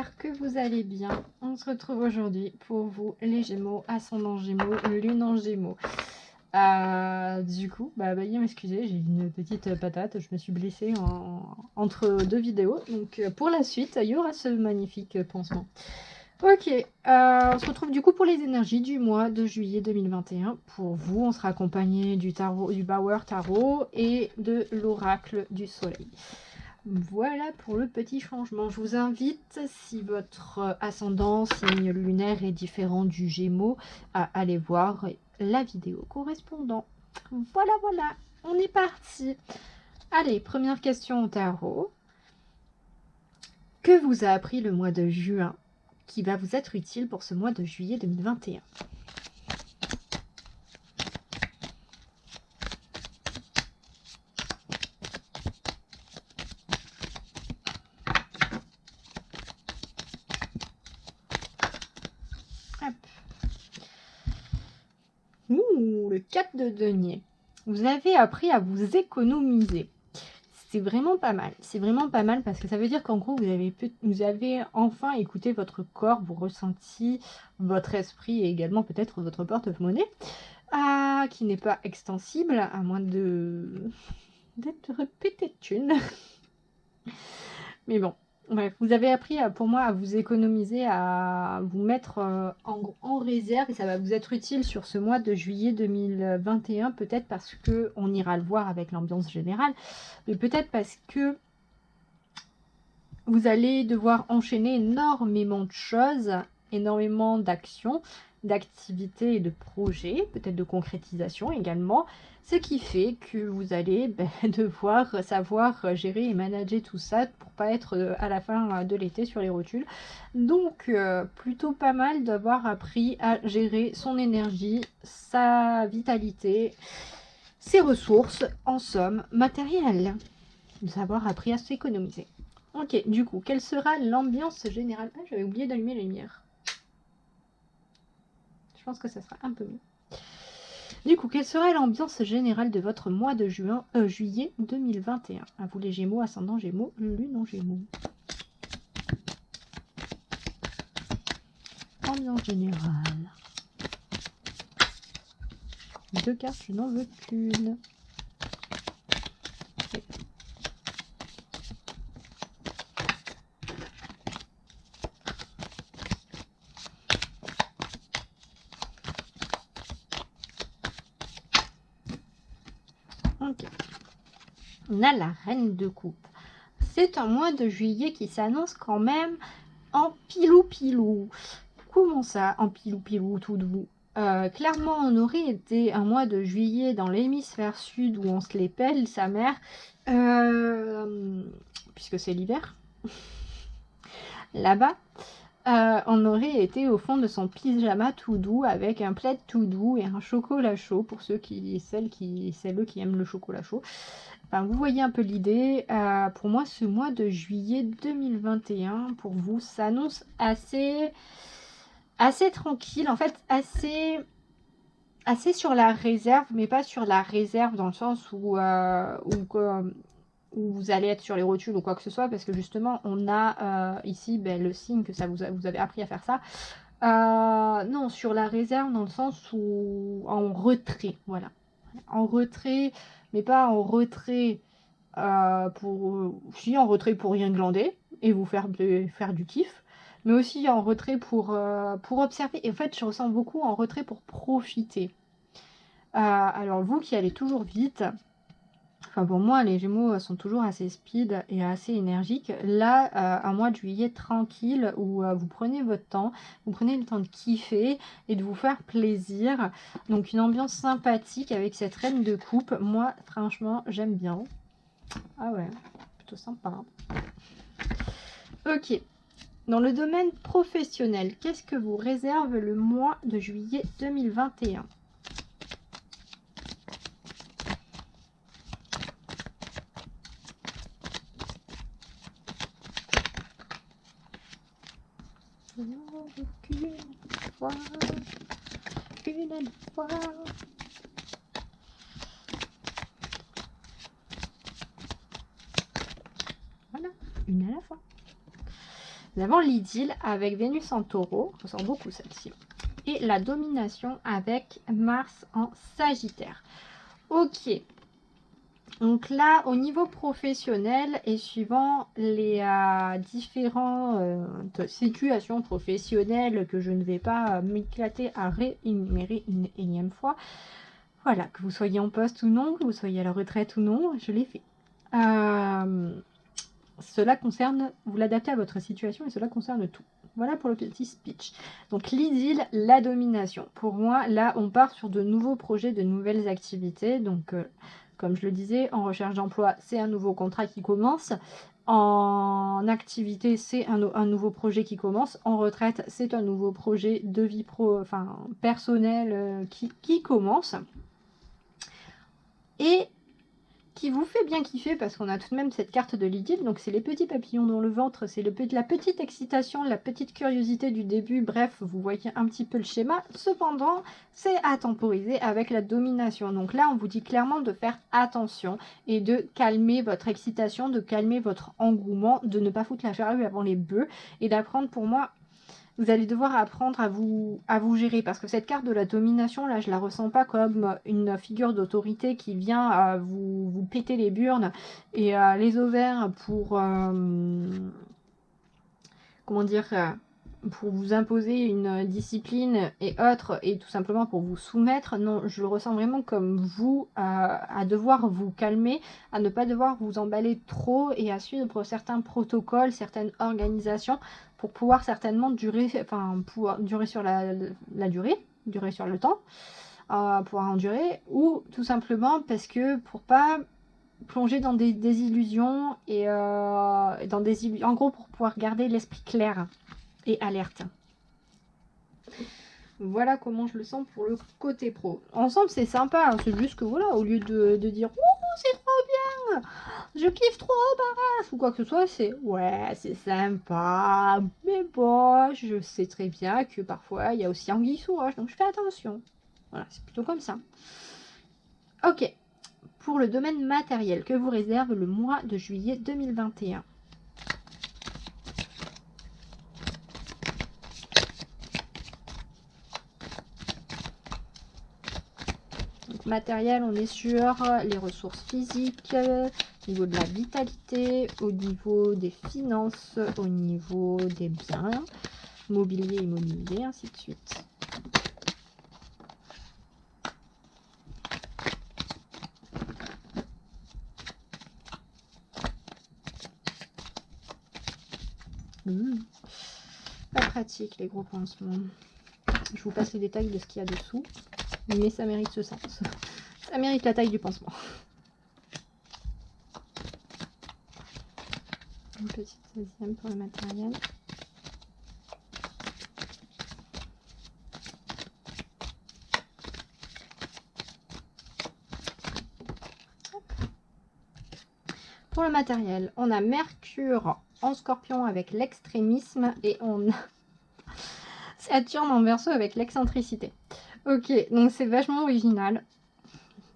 j'espère que vous allez bien. On se retrouve aujourd'hui pour vous, les Gémeaux, ascendant Gémeaux, lune en Gémeaux. Du coup, veuillez m'excuser, j'ai une petite patate, je me suis blessée entre deux vidéos. Donc pour la suite, il y aura ce magnifique pansement. Ok, on se retrouve du coup pour les énergies du mois de juillet 2021. Pour vous, on sera accompagné du tarot, du Bauer Tarot et de l'oracle du soleil. Voilà pour le petit changement. Je vous invite, si votre ascendant, signe lunaire est différent du Gémeaux, à aller voir la vidéo correspondant. Voilà, on est parti. Allez, première question au tarot. Que vous a appris le mois de juin qui va vous être utile pour ce mois de juillet 2021? Le 4 de denier. Vous avez appris à vous économiser. C'est vraiment pas mal. C'est vraiment pas mal parce que ça veut dire qu'en gros, vous avez enfin écouté votre corps, vos ressentis, votre esprit et également peut-être votre porte-monnaie, qui n'est pas extensible à moins d'être pété de thunes. Mais bon. Bref, vous avez appris pour moi à vous économiser, à vous mettre en réserve et ça va vous être utile sur ce mois de juillet 2021, peut-être parce que on ira le voir avec l'ambiance générale, mais peut-être parce que vous allez devoir enchaîner énormément de choses, énormément d'actions, d'activités et de projets, peut-être de concrétisation également, ce qui fait que vous allez devoir savoir gérer et manager tout ça pour pas être à la fin de l'été sur les rotules. Donc plutôt pas mal d'avoir appris à gérer son énergie, sa vitalité, ses ressources, en somme matérielles, d'avoir appris à s'économiser. Ok, du coup, quelle sera l'ambiance générale? Ah, j'avais oublié d'allumer la lumière. Je pense que ça sera un peu mieux. Du coup, quelle sera l'ambiance générale de votre mois de juillet 2021? À vous les Gémeaux, ascendant Gémeaux, lune en Gémeaux. Ambiance générale. 2 cartes, je n'en veux qu'une. Okay. Ok. On a la reine de coupe. C'est un mois de juillet qui s'annonce quand même en pilou-pilou. Comment ça, en pilou-pilou, tout doux? Clairement, on aurait été un mois de juillet dans l'hémisphère sud où on se les pèle, sa mère, puisque c'est l'hiver, là-bas. On aurait été au fond de son pyjama tout doux avec un plaid tout doux et un chocolat chaud pour ceux celles qui aiment le chocolat chaud. Enfin, vous voyez un peu l'idée. Pour moi, ce mois de juillet 2021, pour vous, s'annonce assez tranquille. En fait, assez sur la réserve, mais pas sur la réserve dans le sens où vous allez être sur les rotules ou quoi que ce soit, parce que justement, on a ici le signe que vous avez appris à faire ça. Non, sur la réserve dans le sens où en retrait, voilà. En retrait, mais pas en retrait en retrait pour rien glander et vous faire du kiff, mais aussi en retrait pour observer. Et en fait, je ressens beaucoup en retrait pour profiter. Alors vous qui allez toujours vite, enfin pour moi les Gémeaux sont toujours assez speed et assez énergiques. Là, un mois de juillet tranquille où vous prenez votre temps, vous prenez le temps de kiffer et de vous faire plaisir. Donc une ambiance sympathique avec cette reine de coupe. Moi franchement j'aime bien. Ah ouais, plutôt sympa. Ok. Dans le domaine professionnel, qu'est-ce que vous réserve le mois de juillet 2021? Qu'une fois. Voilà, une à la fois. Nous avons l'idylle avec Vénus en taureau, je ressens beaucoup celle-ci. Et la domination avec Mars en Sagittaire. Ok. Donc là, au niveau professionnel et suivant les différentes situations professionnelles que je ne vais pas m'éclater à réénumérer une énième fois, voilà, que vous soyez en poste ou non, que vous soyez à la retraite ou non, je l'ai fait. Cela concerne, vous l'adaptez à votre situation et cela concerne tout. Voilà pour le petit speech. Donc l'idylle, la domination. Pour moi, là, on part sur de nouveaux projets, de nouvelles activités. Donc, comme je le disais, en recherche d'emploi, c'est un nouveau contrat qui commence. En activité, c'est un nouveau projet qui commence. En retraite, c'est un nouveau projet de vie personnelle qui commence. Et qui vous fait bien kiffer parce qu'on a tout de même cette carte de l'idylle, donc c'est les petits papillons dans le ventre, c'est la petite excitation, la petite curiosité du début, bref, vous voyez un petit peu le schéma. Cependant, c'est à temporiser avec la domination. Donc là, on vous dit clairement de faire attention et de calmer votre excitation, de calmer votre engouement, de ne pas foutre la charrue avant les bœufs et d'apprendre pour moi. Vous allez devoir apprendre à vous gérer parce que cette carte de la domination, là, je la ressens pas comme une figure d'autorité qui vient vous péter les burnes et les ovaires pour, comment dire, pour vous imposer une discipline et autres et tout simplement pour vous soumettre. Non, je le ressens vraiment comme vous à devoir vous calmer, à ne pas devoir vous emballer trop et à suivre certains protocoles, certaines organisations pour pouvoir certainement durer, pouvoir durer sur la durée, durer sur le temps, pouvoir endurer, ou tout simplement parce que pour pas plonger dans des illusions et en gros pour pouvoir garder l'esprit clair et alerte. Voilà comment je le sens pour le côté pro. Ensemble c'est sympa, hein, c'est juste que voilà, au lieu de dire oh c'est trop bien, je kiffe trop Barras ou quoi que ce soit, c'est ouais c'est sympa, mais bon je sais très bien que parfois il y a aussi anguille sous roche, donc je fais attention. Voilà, c'est plutôt comme ça. Ok, pour le domaine matériel, que vous réserve le mois de juillet 2021? Matériel, on est sur les ressources physiques, au niveau de la vitalité, au niveau des finances, au niveau des biens, mobilier, immobilier, ainsi de suite. Pas pratique les gros pansements. Je vous passe les détails de ce qu'il y a dessous, mais ça mérite ce sens. Ça mérite la taille du pansement. Une petite 16e pour le matériel. Pour le matériel, on a Mercure en Scorpion avec l'extrémisme et on a Saturne en Verseau avec l'excentricité. Ok, donc c'est vachement original.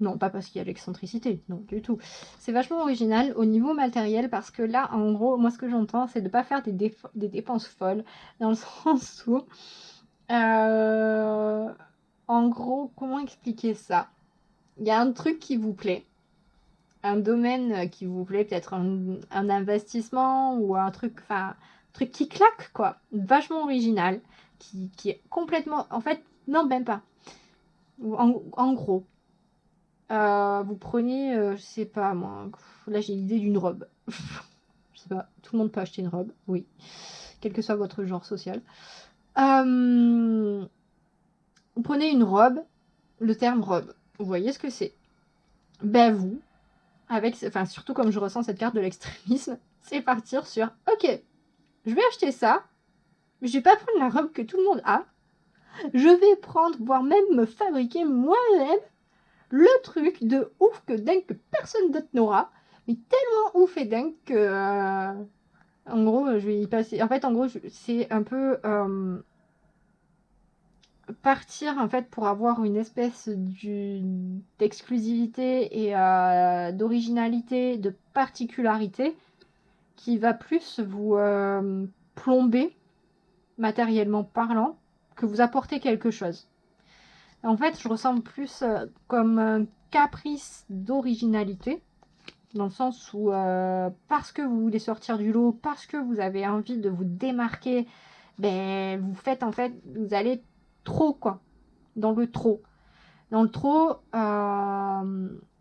Non, pas parce qu'il y a l'excentricité, non, du tout. C'est vachement original au niveau matériel parce que là, en gros, moi ce que j'entends, c'est de ne pas faire des dépenses folles, dans le sens où, en gros, comment expliquer ça? Il y a un truc qui vous plaît, un domaine qui vous plaît, peut-être un investissement ou un truc, truc qui claque, quoi, vachement original, qui est complètement, en fait, non, même pas. En gros. Vous prenez, je sais pas moi, là j'ai l'idée d'une robe. Je sais pas, tout le monde peut acheter une robe, oui, quel que soit votre genre social. Vous prenez une robe, le terme robe, vous voyez ce que c'est? Ben vous, surtout comme je ressens cette carte de l'extrémisme, c'est partir sur, ok, je vais acheter ça, je vais pas prendre la robe que tout le monde a, je vais prendre, voire même me fabriquer moi-même le truc de ouf que dingue que personne d'autre n'aura, mais tellement ouf et dingue que en gros je vais y passer. En fait en gros c'est un peu partir en fait pour avoir une espèce d'exclusivité et d'originalité, de particularité qui va plus vous plombé, matériellement parlant, que vous apportez quelque chose. En fait, je ressens plus comme un caprice d'originalité, dans le sens où parce que vous voulez sortir du lot, parce que vous avez envie de vous démarquer, ben vous faites en fait, vous allez trop quoi, dans le trop. Dans le trop, dans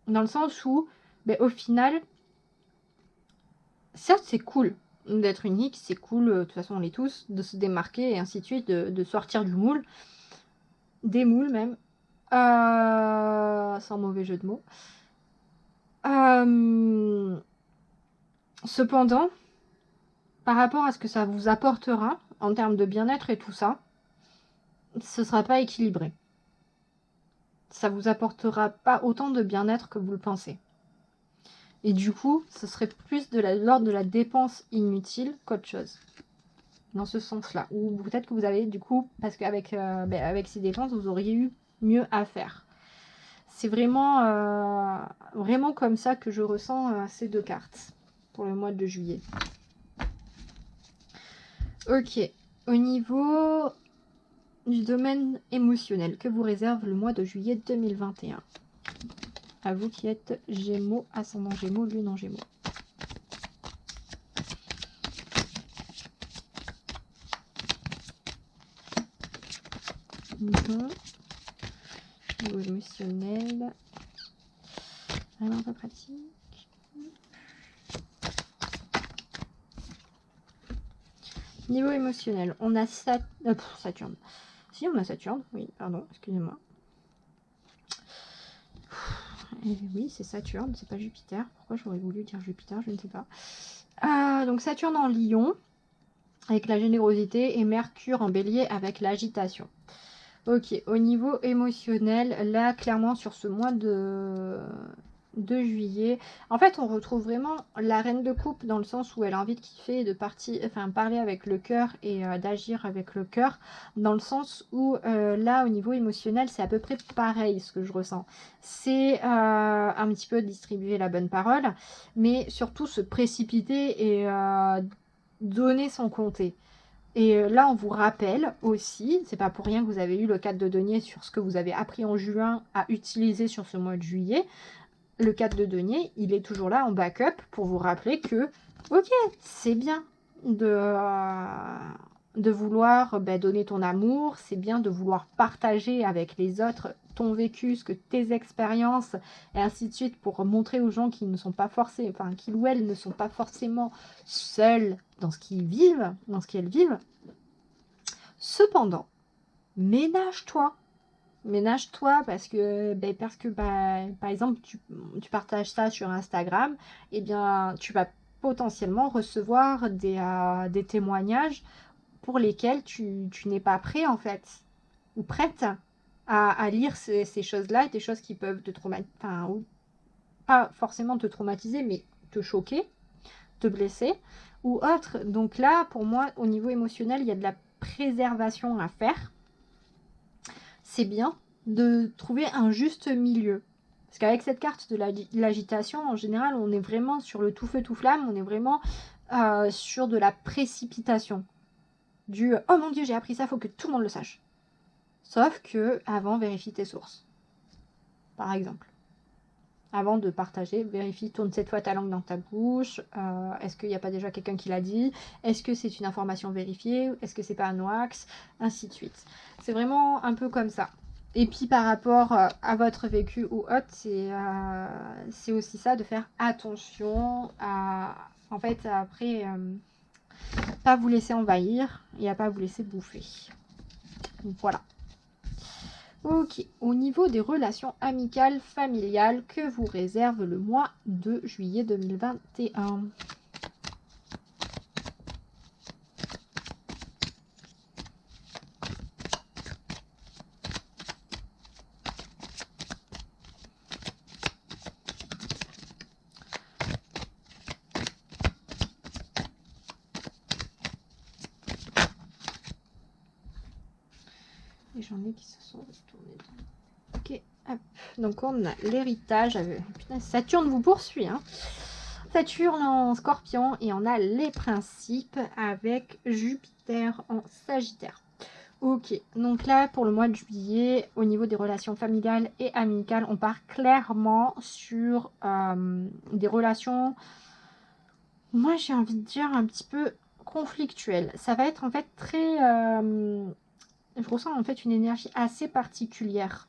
le sens où, ben, au final, certes c'est cool d'être unique, c'est cool, de toute façon on l'est tous, de se démarquer et ainsi de suite, de sortir du moule, des moules même, sans mauvais jeu de mots. Cependant, par rapport à ce que ça vous apportera en termes de bien-être et tout ça, ce sera pas équilibré. Ça vous apportera pas autant de bien-être que vous le pensez. Et du coup, ce serait plus de l'ordre de la dépense inutile qu'autre chose. Dans ce sens-là. Ou peut-être que vous avez du coup, parce qu'avec avec ces dépenses, vous auriez eu mieux à faire. C'est vraiment, vraiment comme ça que je ressens ces deux cartes pour le mois de juillet. Ok. Au niveau du domaine émotionnel, que vous réserve le mois de juillet 2021 ? À vous qui êtes Gémeaux, ascendant Gémeaux, lune en Gémeaux. Niveau émotionnel. Vraiment pas pratique. Niveau émotionnel, on a Saturne. Si, on a Saturne. Oui, pardon, excusez-moi. Oui, c'est Saturne, c'est pas Jupiter. Pourquoi j'aurais voulu dire Jupiter, je ne sais pas. Donc Saturne en Lion, avec la générosité, et Mercure en Bélier, avec l'agitation. Ok, au niveau émotionnel, là, clairement, sur ce mois de juillet, en fait, on retrouve vraiment la reine de coupe dans le sens où elle a envie de kiffer, de parler avec le cœur et d'agir avec le cœur, dans le sens où là, au niveau émotionnel, c'est à peu près pareil ce que je ressens. C'est un petit peu distribuer la bonne parole, mais surtout se précipiter et donner son comté. Et là, on vous rappelle aussi, c'est pas pour rien que vous avez eu le 4 de denier sur ce que vous avez appris en juin à utiliser sur ce mois de juillet. Le 4 de denier, il est toujours là en backup pour vous rappeler que, ok, c'est bien de vouloir donner ton amour, c'est bien de vouloir partager avec les autres ton vécu, ce que tes expériences, et ainsi de suite, pour montrer aux gens qui ne sont pas forcés, qu'ils ou elles ne sont pas forcément seuls dans ce qu'ils vivent, dans ce qu'elles vivent. Cependant, ménage-toi parce que par exemple tu partages ça sur Instagram, et bien tu vas potentiellement recevoir des témoignages pour lesquels tu n'es pas prêt en fait, ou prête à lire ces choses-là, des choses qui peuvent te traumatiser, ou pas forcément te traumatiser, mais te choquer, te blesser, ou autre. Donc là, pour moi, au niveau émotionnel, il y a de la préservation à faire. C'est bien de trouver un juste milieu. Parce qu'avec cette carte de l'agitation, en général, on est vraiment sur le tout feu tout flamme, on est vraiment sur de la précipitation. Du « oh mon Dieu, j'ai appris ça, faut que tout le monde le sache ». Sauf que, avant, vérifie tes sources. Par exemple. Avant de partager, vérifie, tourne cette fois ta langue dans ta bouche. Est-ce qu'il n'y a pas déjà quelqu'un qui l'a dit? Est-ce que c'est une information vérifiée? Est-ce que c'est pas un hoax? Ainsi de suite. C'est vraiment un peu comme ça. Et puis par rapport à votre vécu ou autre, c'est aussi ça, de faire attention à, en fait, après, pas vous laisser envahir et à pas vous laisser bouffer. Donc, voilà. Ok, au niveau des relations amicales, familiales, que vous réserve le mois de juillet 2021 ? Et j'en ai qui se sont retournés. Ok, hop. Donc on a l'héritage. Putain, Saturne vous poursuit, hein. Saturne en Scorpion et on a les principes avec Jupiter en Sagittaire. Ok, donc là pour le mois de juillet, au niveau des relations familiales et amicales, on part clairement sur des relations, moi j'ai envie de dire un petit peu conflictuelles. Ça va être en fait très... je ressens en fait une énergie assez particulière,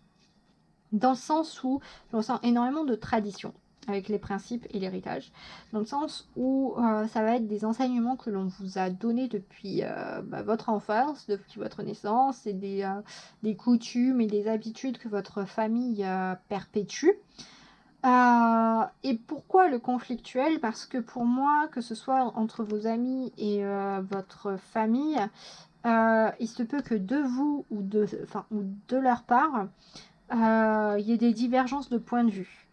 dans le sens où je ressens énormément de traditions avec les principes et l'héritage, dans le sens où ça va être des enseignements que l'on vous a donnés depuis votre enfance, depuis votre naissance, et des coutumes et des habitudes que votre famille perpétue. Et pourquoi le conflictuel? Parce que pour moi, que ce soit entre vos amis et votre famille, il se peut que de vous ou de leur part, il y ait des divergences de points de vue.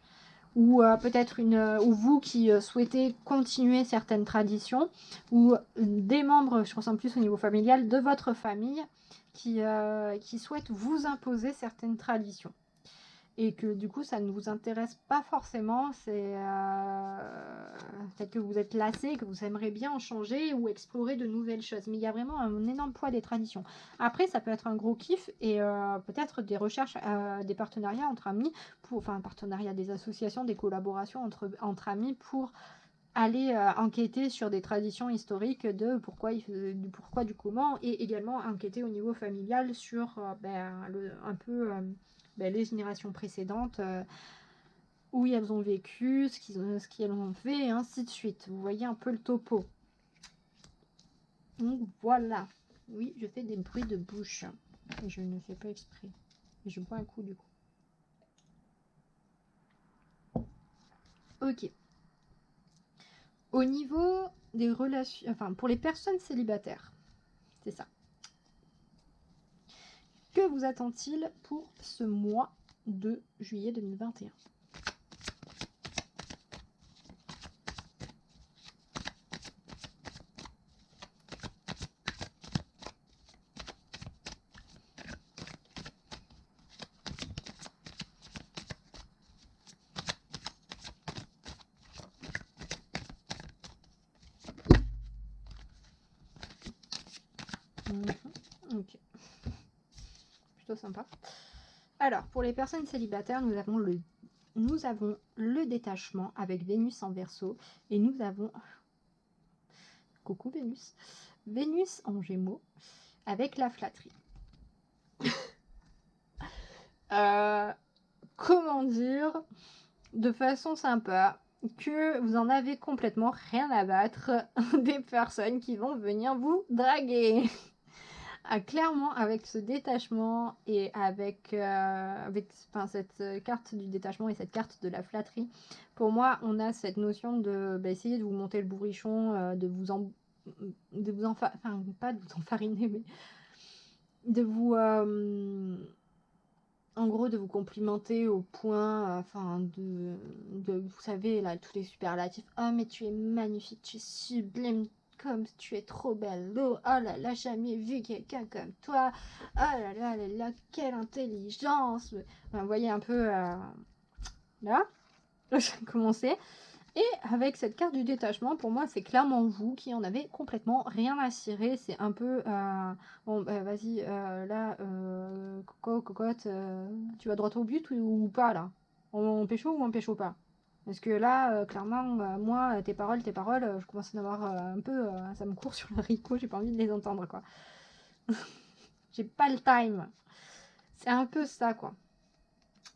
Ou peut-être ou vous qui souhaitez continuer certaines traditions, ou des membres, je ressens plus au niveau familial, de votre famille qui souhaitent vous imposer certaines traditions. Et que du coup ça ne vous intéresse pas forcément, c'est peut-être que vous êtes lassé, que vous aimeriez bien en changer ou explorer de nouvelles choses, mais il y a vraiment un énorme poids des traditions. Après ça peut être un gros kiff et peut-être des recherches, des partenariats entre amis, enfin un partenariat, des associations, des collaborations entre amis pour aller enquêter sur des traditions historiques de pourquoi, du pourquoi, du comment, et également enquêter au niveau familial sur un peu les générations précédentes, où elles ont vécu, ce qu'elles ont fait, et ainsi de suite. Vous voyez un peu le topo. Donc voilà. Oui, je fais des bruits de bouche. Et je ne fais pas exprès. Et je bois un coup du coup. Ok. Au niveau des relations, enfin pour les personnes célibataires, c'est ça. Que vous attend-il pour ce mois de juillet 2021? Ok. Plutôt sympa. Alors, pour les personnes célibataires, nous avons le détachement avec Vénus en Verseau et nous avons, coucou Vénus, Vénus en Gémeaux avec la flatterie. Comment dire de façon sympa que vous en avez complètement rien à battre des personnes qui vont venir vous draguer. Clairement, avec ce détachement et avec cette carte du détachement et cette carte de la flatterie, pour moi, on a cette notion de essayer de vous monter le bourrichon, de vous pas de vous enfariner, mais de vous, en gros, de vous complimenter au point, vous savez, là, tous les superlatifs. Oh, mais tu es magnifique, tu es sublime, comme tu es trop belle. Oh là là, jamais vu quelqu'un comme toi. Oh là là là là, quelle intelligence. Enfin, vous voyez un peu, là, j'ai commencé. Et avec cette carte du détachement, pour moi, c'est clairement vous qui en avez complètement rien à cirer. C'est un peu, bon, vas-y, là, cocotte, tu vas droit au but ou pas, là? On pécho ou on pécho pas? Parce que là, clairement, moi, tes paroles, je commence à en avoir un peu, ça me court sur le haricot, j'ai pas envie de les entendre, quoi. J'ai pas le time. C'est un peu ça, quoi.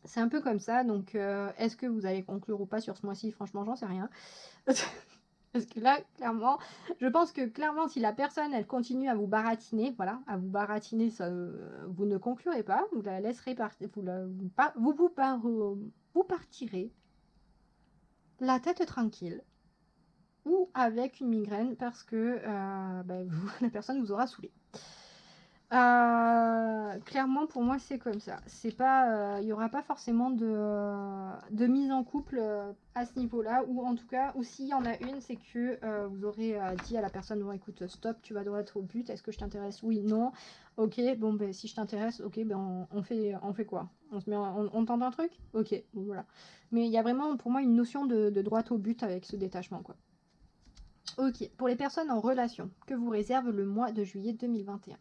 C'est un peu comme ça, donc est-ce que vous allez conclure ou pas sur ce mois-ci? Franchement, j'en sais rien. Parce que là, clairement, je pense que clairement, si la personne, elle continue à vous baratiner, voilà, à vous baratiner, ça, vous ne conclurez pas, vous la laisserez partir, vous partirez la tête tranquille ou avec une migraine parce que la personne vous aura saoulé. clairement, pour moi, c'est comme ça. C'est pas, il y aura pas forcément de mise en couple à ce niveau-là, ou en tout cas, ou s'il y en a une, c'est que vous aurez dit à la personne, bon, écoute, stop, tu vas devoir être au but. Est-ce que je t'intéresse? Oui, non. Ok, bon, ben si je t'intéresse, ok, ben on fait quoi? On tente un truc? Ok, bon, voilà. Mais il y a vraiment, pour moi, une notion de droit au but avec ce détachement, quoi. Ok, pour les personnes en relation, que vous réserve le mois de juillet 2021?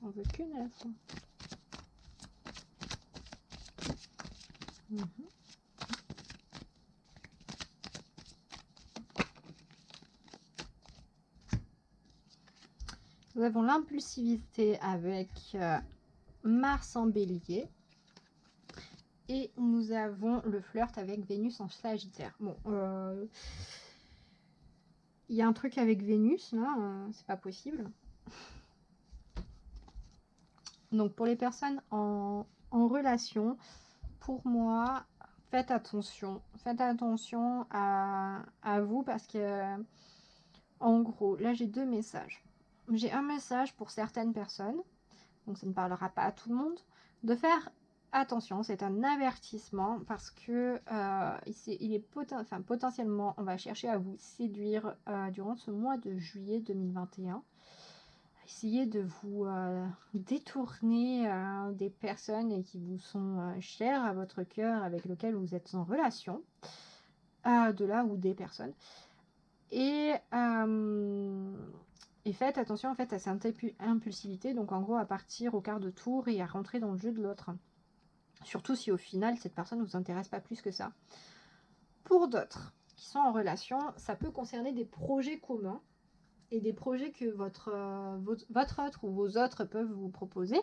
J'en veux qu'une à la fois. Nous avons l'impulsivité avec Mars en bélier. Et nous avons le flirt avec Vénus en Sagittaire. Bon, il y a un truc avec Vénus, là, c'est pas possible. Donc pour les personnes en relation, pour moi, faites attention. Faites attention à vous parce que, en gros, là j'ai deux messages. J'ai un message pour certaines personnes, donc ça ne parlera pas à tout le monde, de faire attention, c'est un avertissement parce que il est potentiellement, on va chercher à vous séduire durant ce mois de juillet 2021. Essayez de vous détourner des personnes qui vous sont chères à votre cœur, avec lesquelles vous êtes en relation, de là ou des personnes. Et faites attention en fait à cette impulsivité, donc en gros à partir au quart de tour et à rentrer dans le jeu de l'autre. Surtout si au final cette personne ne vous intéresse pas plus que ça. Pour d'autres qui sont en relation, ça peut concerner des projets communs et des projets que votre autre ou vos autres peuvent vous proposer,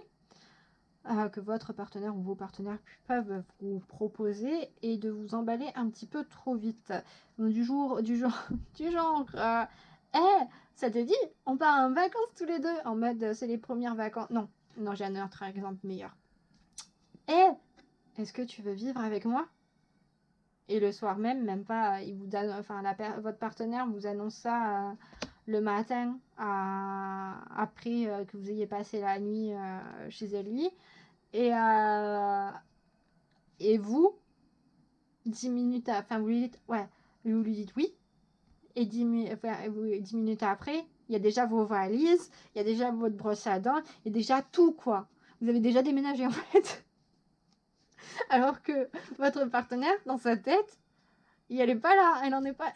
que votre partenaire ou vos partenaires peuvent vous proposer, et de vous emballer un petit peu trop vite. Donc, du genre, hey, ça te dit, on part en vacances tous les deux, en mode c'est les premières vacances. Non, j'ai un autre exemple meilleur. Hey, est-ce que tu veux vivre avec moi? Et le soir même pas, il vous donne, enfin, votre partenaire vous annonce ça le matin, après que vous ayez passé la nuit chez lui. Et vous, 10 minutes, enfin, vous lui dites, ouais, vous lui dites oui. Et 10 minutes après, il y a déjà vos valises, il y a déjà votre brosse à dents, il y a déjà tout, quoi. Vous avez déjà déménagé, en fait. Alors que votre partenaire, dans sa tête, elle est pas là, elle en est pas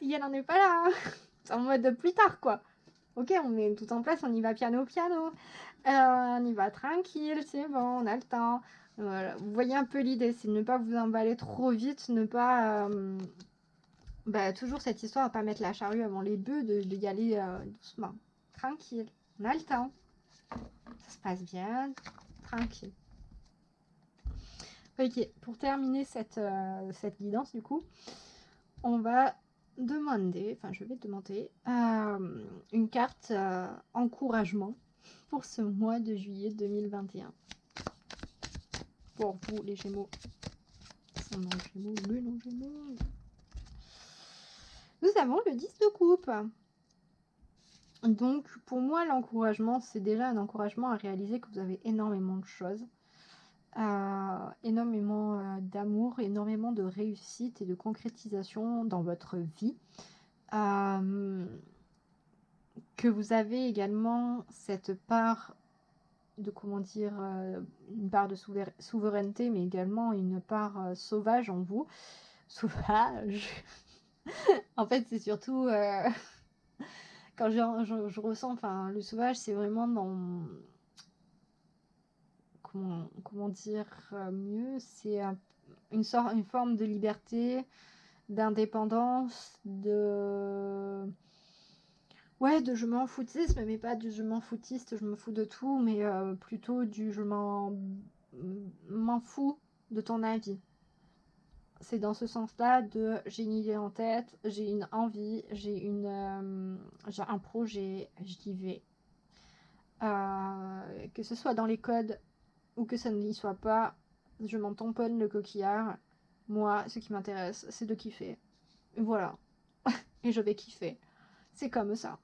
là. C'est en mode plus tard, quoi. Ok, on met tout en place, on y va piano. On y va tranquille, c'est bon, on a le temps. Voilà. Vous voyez un peu l'idée, c'est de ne pas vous emballer trop vite, ne pas... toujours cette histoire de ne pas mettre la charrue avant les bœufs, de y aller doucement. Tranquille, on a le temps. Ça se passe bien, tranquille. Ok, pour terminer cette guidance, du coup, on va je vais demander une carte encouragement pour ce mois de juillet 2021. Pour vous, les Gémeaux. Son nom Gémeaux, le nom Gémeaux. Nous avons le 10 de coupe. Donc, pour moi, l'encouragement, c'est déjà un encouragement à réaliser que vous avez énormément de choses. Énormément d'amour, énormément de réussite et de concrétisation dans votre vie. Que vous avez également cette part de, une part de souveraineté, mais également une part sauvage en vous. Sauvage. En fait, c'est surtout quand je ressens, enfin, le sauvage, c'est vraiment dans... Comment dire mieux, c'est une forme de liberté, d'indépendance, de je m'en foutisme, mais pas du je m'en foutiste, je me fous de tout, mais plutôt du je m'en fous de ton avis. C'est dans ce sens-là de j'ai une idée en tête, j'ai une envie, j'ai un projet, j'y vais. Que ce soit dans les codes ou que ça n'y soit pas, je m'en tamponne le coquillard. Moi, ce qui m'intéresse, c'est de kiffer. Voilà. Et je vais kiffer. C'est comme ça.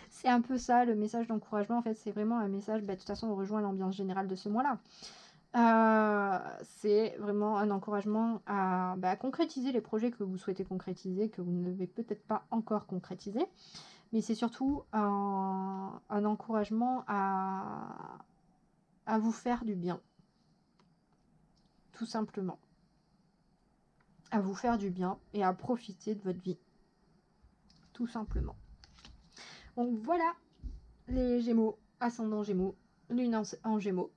C'est un peu ça, le message d'encouragement. En fait, c'est vraiment un message, de toute façon, on rejoint l'ambiance générale de ce mois-là. C'est vraiment un encouragement à concrétiser les projets que vous souhaitez concrétiser, que vous n'avez peut-être pas encore concrétisé. Mais c'est surtout un encouragement à vous faire du bien. Tout simplement. À vous faire du bien et à profiter de votre vie. Tout simplement. Donc voilà les Gémeaux, ascendant Gémeaux, Lune en Gémeaux.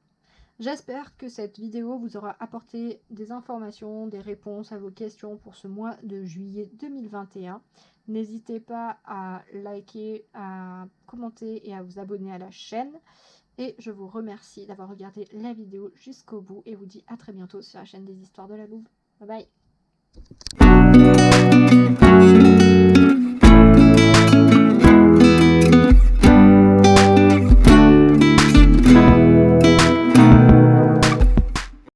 J'espère que cette vidéo vous aura apporté des informations, des réponses à vos questions pour ce mois de juillet 2021. N'hésitez pas à liker, à commenter et à vous abonner à la chaîne. Et je vous remercie d'avoir regardé la vidéo jusqu'au bout et vous dis à très bientôt sur la chaîne des Histoires de la Louve. Bye bye.